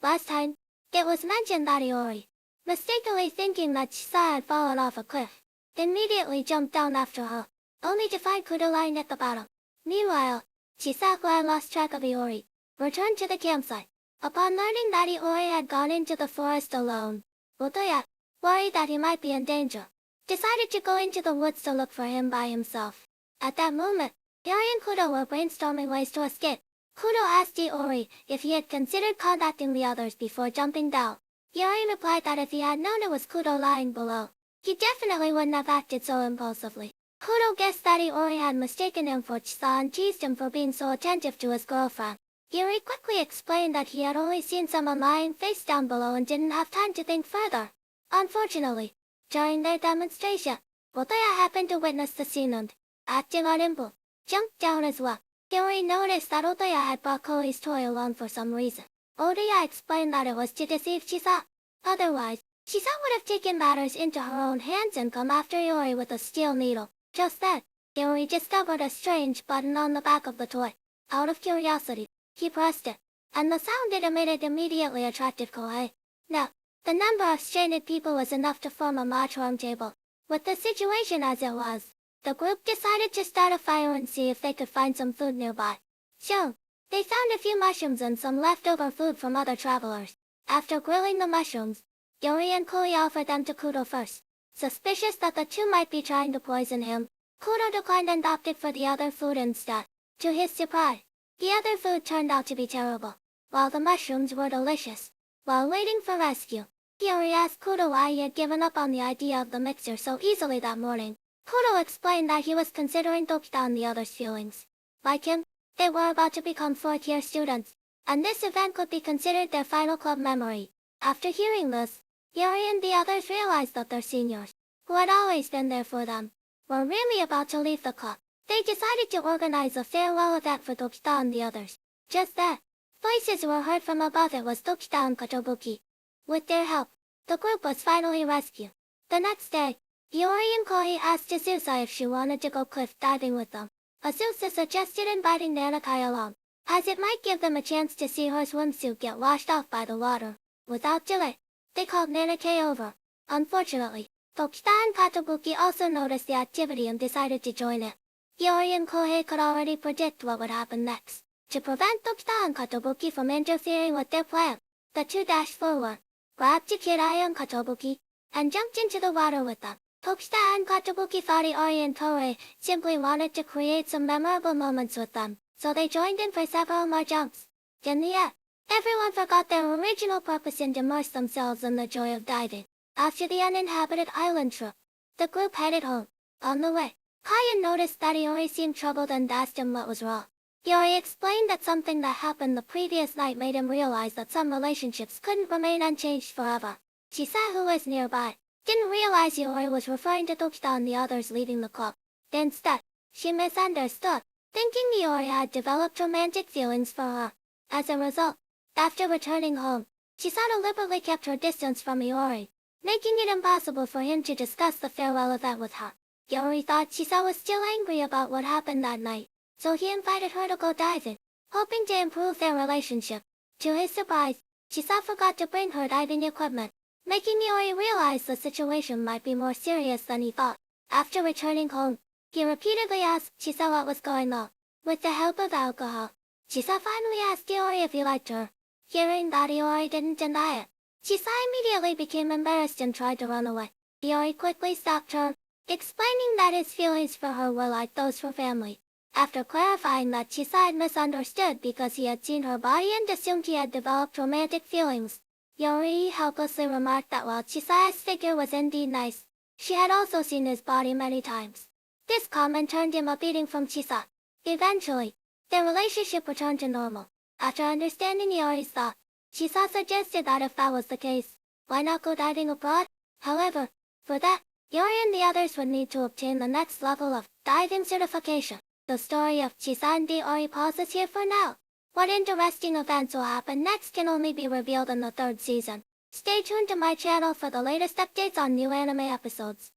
Last time, it was mentioned that Hitori, mistakenly thinking that Chisa had fallen off a cliff, immediately jumped down after her, only to find Kudo lying at the bottom. Meanwhile, Chisa, who had lost track of Hitori, returned to the campsite. Upon learning that Hitori had gone into the forest alone, Otoya, worried that he might be in danger, decided to go into the woods to look for him by himself. At that moment, Hitori and Kudo were brainstorming ways to escape. Kudo asked Hitori if he had considered contacting the others before jumping down. Hitori replied that if he had known it was Kudo lying below, he definitely wouldn't have acted so impulsively. Kudo guessed that Hitori had mistaken him for Chisa and teased him for being so attentive to his girlfriend. Hitori quickly explained that he had only seen someone lying face down below and didn't have time to think further. Unfortunately, during their demonstration, Otoya happened to witness the scene and, acting on impulse, jumped down as well. Hitori noticed that Otoya had brought Koi's toy along for some reason. Otoya explained that it was to deceive Chisa. Otherwise, Chisa would have taken matters into her own hands and come after Hitori with a steel needle. Just then, Hitori discovered a strange button on the back of the toy. Out of curiosity, he pressed it, and the sound it emitted immediately attracted Koi. Now, the number of stranded people was enough to form a mahjong table. With the situation as it was, the group decided to start a fire and see if they could find some food nearby. So, they found a few mushrooms and some leftover food from other travelers. After grilling the mushrooms, Hitori and Koi offered them to Kudo first. Suspicious that the two might be trying to poison him, Kudo declined and opted for the other food instead. To his surprise, the other food turned out to be terrible, while the mushrooms were delicious. While waiting for rescue, Hitori asked Kudo why he had given up on the idea of the mixer so easily that morning. Kudo explained that he was considering Tokita the others' feelings. Like him, they were about to become fourth-year students, and this event could be considered their final club memory. After hearing this, Hitori and the others realized that their seniors, who had always been there for them, were really about to leave the club. They decided to organize a farewell event for Tokita and the others. Just then, voices were heard from above. It was Tokita and Katobuki. With their help, the group was finally rescued. The next day, Hitori and Koi asked Azusa if she wanted to go cliff diving with them. Azusa suggested inviting Nanakai along, as it might give them a chance to see her swimsuit get washed off by the water. Without delay, they called Nanakai over. Unfortunately, Tokita and Katobuki also noticed the activity and decided to join it. Hitori and Koi could already predict what would happen next. To prevent Tokita and Katobuki from interfering with their plan, the two dashed forward, grabbed Kirai and Katobuki, and jumped into the water with them. Tokita and Katobuki thought Hitori and Koi simply wanted to create some memorable moments with them, so they joined in for several more jumps. In the end, everyone forgot their original purpose and immersed themselves in the joy of diving. After the uninhabited island trip, the group headed home. On the way, Kaya noticed that Hitori seemed troubled and asked him what was wrong. Hitori explained that something that happened the previous night made him realize that some relationships couldn't remain unchanged forever. Chisa, who was nearby, didn't realize Hitori was referring to Tokita and the others leaving the club. Instead, she misunderstood, thinking Hitori had developed romantic feelings for her. As a result, after returning home, Chisa deliberately kept her distance from Hitori, making it impossible for him to discuss the farewell event with her. Hitori thought Chisa was still angry about what happened that night, so he invited her to go diving, hoping to improve their relationship. To his surprise, Chisa forgot to bring her diving equipment, making Hitori realize the situation might be more serious than he thought. After returning home, he repeatedly asked Chisa what was going on. With the help of alcohol, Chisa finally asked Hitori if he liked her. Hearing that Hitori didn't deny it, Chisa immediately became embarrassed and tried to run away. Hitori quickly stopped her, explaining that his feelings for her were like those for family. After clarifying that Chisa had misunderstood because he had seen her body and assumed he had developed romantic feelings, Hitori helplessly remarked that while Chisa's figure was indeed nice, she had also seen his body many times. This comment turned him a beating from Chisa. Eventually, their relationship returned to normal. After understanding Hitori's thought, Chisa suggested that if that was the case, why not go diving abroad? However, for that, Hitori and the others would need to obtain the next level of diving certification. The story of Chisa and Hitori pauses here for now. What interesting events will happen next can only be revealed in the third season. Stay tuned to my channel for the latest updates on new anime episodes.